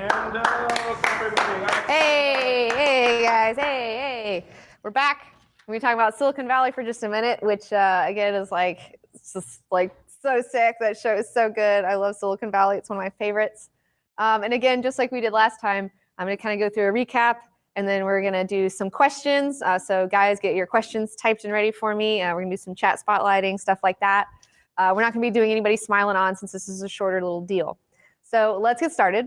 And everybody. Hey guys, hey. We're back. We're gonna talk about Silicon Valley for just a minute, which again is like, it's just like so sick. That show is so good. I love Silicon Valley. It's one of my favorites. And again, just like we did last time, I'm gonna kind of go through a recap, and then we're gonna do some questions. So guys, get your questions typed and ready for me. We're gonna do some chat spotlighting, stuff like that. We're not gonna be doing anybody smiling on since this is a shorter little deal. So let's get started.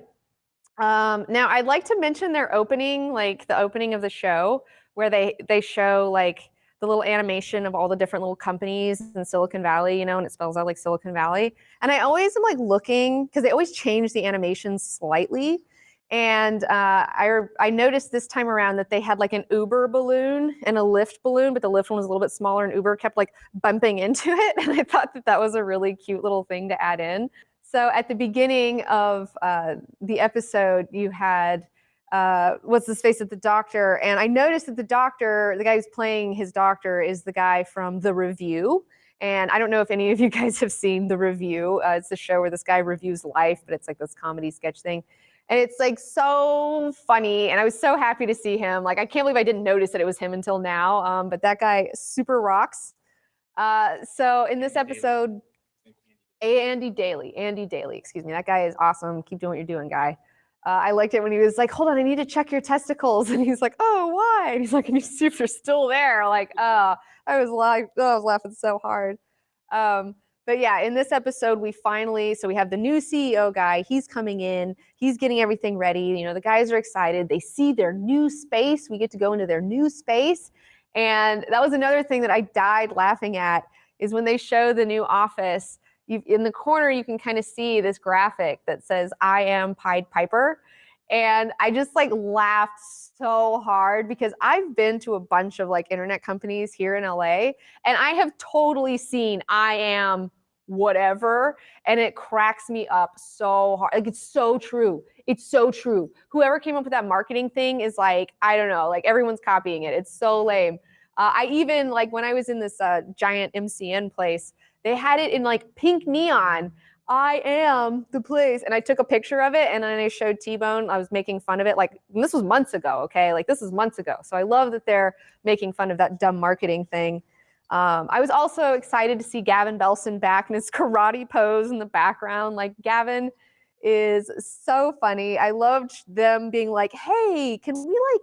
Now I'd like to mention their opening, like the opening of the show, where they show like the little animation of all the different little companies in Silicon Valley, you know, and it spells out like Silicon Valley. And I always am like looking, because they always change the animations slightly. And I noticed this time around that they had like an Uber balloon and a Lyft balloon, but the Lyft one was a little bit smaller, and Uber kept like bumping into it. And I thought that was a really cute little thing to add in. So at the beginning of the episode, you had what's his face at the doctor, and I noticed that the doctor, the guy who's playing his doctor, is the guy from The Review. And I don't know if any of you guys have seen The Review. It's a show where this guy reviews life, but it's like this comedy sketch thing. And it's like so funny, and I was so happy to see him. Like, I can't believe I didn't notice that it was him until now, but that guy super rocks. So in this episode, Andy Daly, excuse me. That guy is awesome. Keep doing what you're doing, guy. I liked it when he was like, hold on, I need to check your testicles. And he's like, oh, why? And he's like, can you see if they're still there? Like, I was laughing so hard. But yeah, in this episode, we have the new CEO guy. He's coming in. He's getting everything ready. You know, the guys are excited. They see their new space. We get to go into their new space. And that was another thing that I died laughing at, is when they show the new office. In the corner, you can kind of see this graphic that says, I am Pied Piper. And I just like laughed so hard, because I've been to a bunch of like internet companies here in LA, and I have totally seen I am whatever, and it cracks me up so hard. Like, it's so true. It's so true. Whoever came up with that marketing thing is like, I don't know, like everyone's copying it. It's so lame. I even, like, when I was in this giant MCN place, they had it in like pink neon. I am the place. And I took a picture of it, and then I showed T-Bone. I was making fun of it. Like, this was months ago, okay? Like, this is months ago. So I love that they're making fun of that dumb marketing thing. I was also excited to see Gavin Belson back in his karate pose in the background. Like, Gavin is so funny. I loved them being like, hey, can we like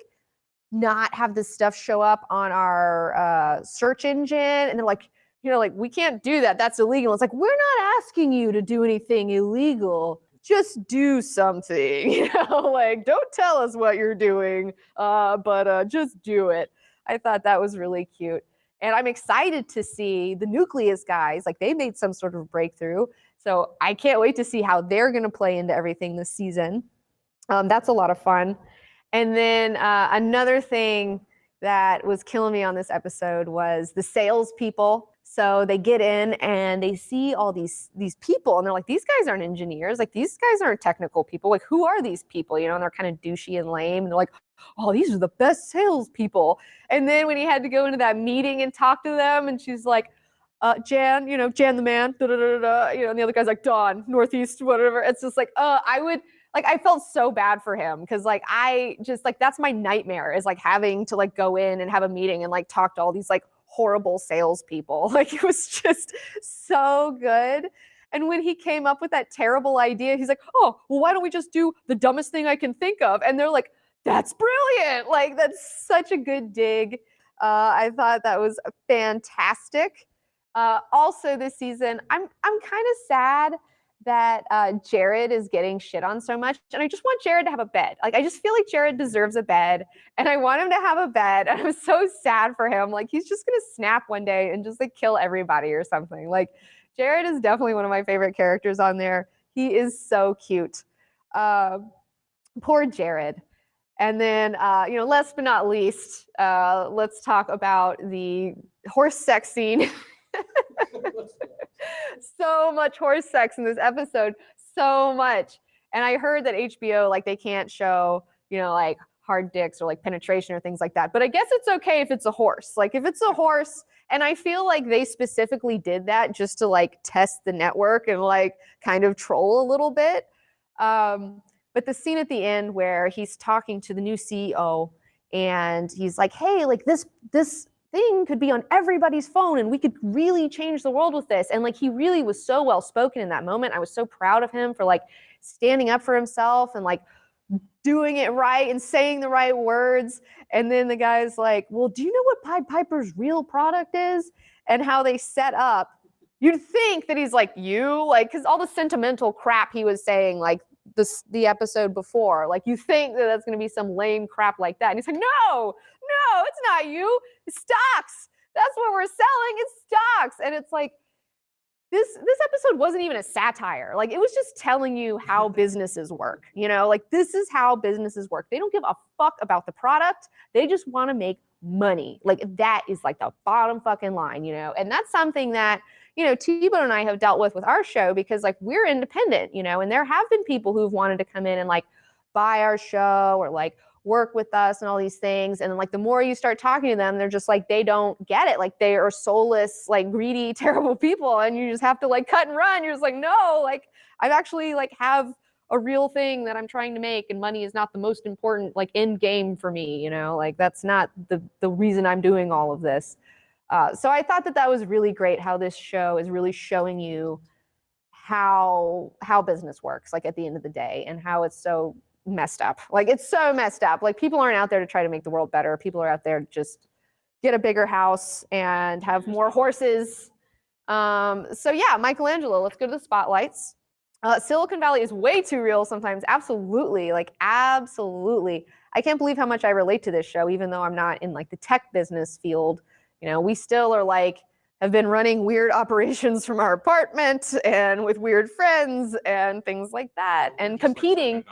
not have this stuff show up on our search engine? And they're like, you know, like, we can't do that. That's illegal. It's like, we're not asking you to do anything illegal. Just do something, you know, like, don't tell us what you're doing, but just do it. I thought that was really cute. And I'm excited to see the Nucleus guys. Like, they made some sort of breakthrough. So I can't wait to see how they're going to play into everything this season. That's a lot of fun. And then another thing that was killing me on this episode was the salespeople. So they get in and they see all these people, and they're like, these guys aren't engineers. Like, these guys aren't technical people. Like, who are these people? You know, and they're kind of douchey and lame. And they're like, oh, these are the best salespeople. And then when he had to go into that meeting and talk to them, and she's like, Jan, you know, Jan the man, da, da, da, da, you know, and the other guy's like, Don, Northeast, whatever. It's just like, I felt so bad for him, because like, I just like, that's my nightmare, is like having to like go in and have a meeting and like talk to all these like horrible salespeople. Like, it was just so good. And when he came up with that terrible idea, he's like, oh, well, why don't we just do the dumbest thing I can think of? And they're like, that's brilliant. Like, that's such a good dig. I thought that was fantastic. Also this season, I'm kind of sad that Jared is getting shit on so much, and I just want Jared to have a bed. Like, I just feel like Jared deserves a bed, and I want him to have a bed, and I'm so sad for him. Like, he's just gonna snap one day and just like kill everybody or something. Like, Jared is definitely one of my favorite characters on there. He is so cute. Poor Jared. And then, you know, last but not least, let's talk about the horse sex scene. So much horse sex in this episode, so much. And I heard that HBO, like, they can't show, you know, like hard dicks or like penetration or things like that. But I guess it's okay if it's a horse. Like, if it's a horse, and I feel like they specifically did that just to like test the network and like kind of troll a little bit. But But the scene at the end where he's talking to the new CEO and he's like, hey, like this thing could be on everybody's phone and we could really change the world with this. And like, he really was so well spoken in that moment. I was so proud of him for like standing up for himself and like doing it right and saying the right words. And then the guy's like, well, do you know what Pied Piper's real product is? And how they set up, you'd think that he's like, you, like, because all the sentimental crap he was saying, like the episode before, like you think that that's going to be some lame crap like that. And he's like, no, it's not you. It's stocks. That's what we're selling. It's stocks. And it's like, this episode wasn't even a satire. Like, it was just telling you how businesses work, you know, like this is how businesses work. They don't give a fuck about the product. They just want to make money. Like, that is like the bottom fucking line, you know? And that's something that, you know, T-Bone and I have dealt with our show because like we're independent, you know, and there have been people who've wanted to come in and like buy our show or like work with us and all these things. And then like the more you start talking to them, they're just like, they don't get it. Like, they are soulless, like greedy, terrible people. And you just have to like cut and run. You're just like, no, like I've actually like have a real thing that I'm trying to make, and money is not the most important like end game for me, you know, like that's not the reason I'm doing all of this. So I thought that was really great how this show is really showing you how business works, like at the end of the day, and how it's so messed up. Like, it's so messed up. Like, people aren't out there to try to make the world better. People are out there to just get a bigger house and have more horses. So yeah, Michelangelo, let's go to the spotlights. Silicon Valley is way too real sometimes. Absolutely. Like, absolutely. I can't believe how much I relate to this show, even though I'm not in like the tech business field. You know, we still are like, have been running weird operations from our apartment and with weird friends and things like that, and competing.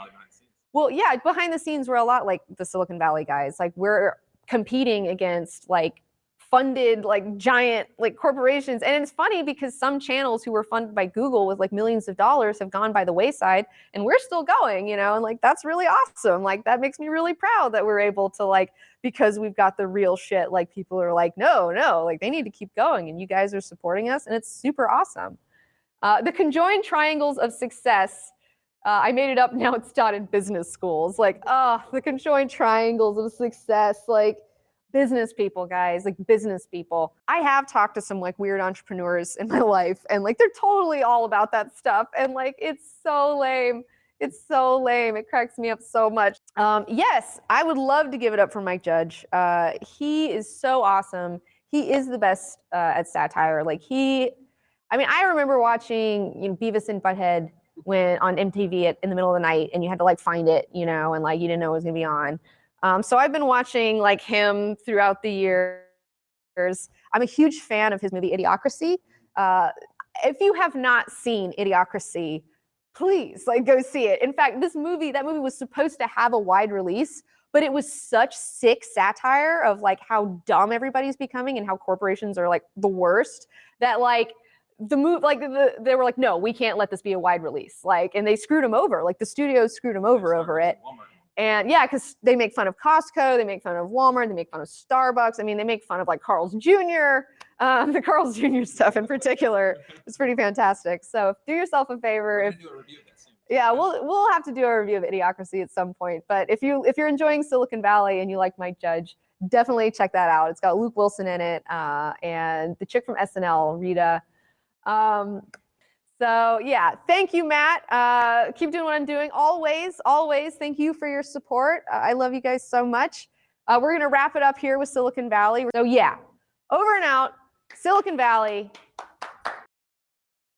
Well, yeah, behind the scenes, we're a lot like the Silicon Valley guys. Like, we're competing against like funded like giant like corporations. And it's funny because some channels who were funded by Google with like millions of dollars have gone by the wayside, and we're still going, you know, and like that's really awesome. Like, that makes me really proud that we're able to, like, because we've got the real shit, like people are like, no, like they need to keep going, and you guys are supporting us, and it's super awesome. The conjoined triangles of success. I made it up, now it's taught in business schools. Like, the conjoined triangles of success, like business people, guys, like business people. I have talked to some like weird entrepreneurs in my life, and like they're totally all about that stuff. And like, it's so lame. It's so lame. It cracks me up so much. Yes, I would love to give it up for Mike Judge. He is so awesome. He is the best at satire. Like, I remember watching, you know, Beavis and Butthead when on MTV in the middle of the night, and you had to like find it, you know, and like you didn't know it was gonna be on. So I've been watching like him throughout the years. I'm a huge fan of his movie Idiocracy. If you have not seen Idiocracy, please like go see it. In fact, that movie was supposed to have a wide release, but it was such sick satire of like how dumb everybody's becoming and how corporations are like the worst, that like the move, like they were like, no, we can't let this be a wide release. Like, and they screwed him over. Like, the studios screwed him over it. And yeah, because they make fun of Costco, they make fun of Walmart, they make fun of Starbucks. I mean, they make fun of like Carl's Jr. The Carl's Jr. stuff in particular is pretty fantastic. So do yourself a favor. Yeah, we'll have to do a review of Idiocracy at some point. But if you're enjoying Silicon Valley and you like Mike Judge, definitely check that out. It's got Luke Wilson in it, and the chick from SNL, Rita. So yeah, thank you, Matt. Keep doing what I'm doing. Always, thank you for your support. I love you guys so much. We're gonna wrap it up here with Silicon Valley. So yeah, over and out, Silicon Valley.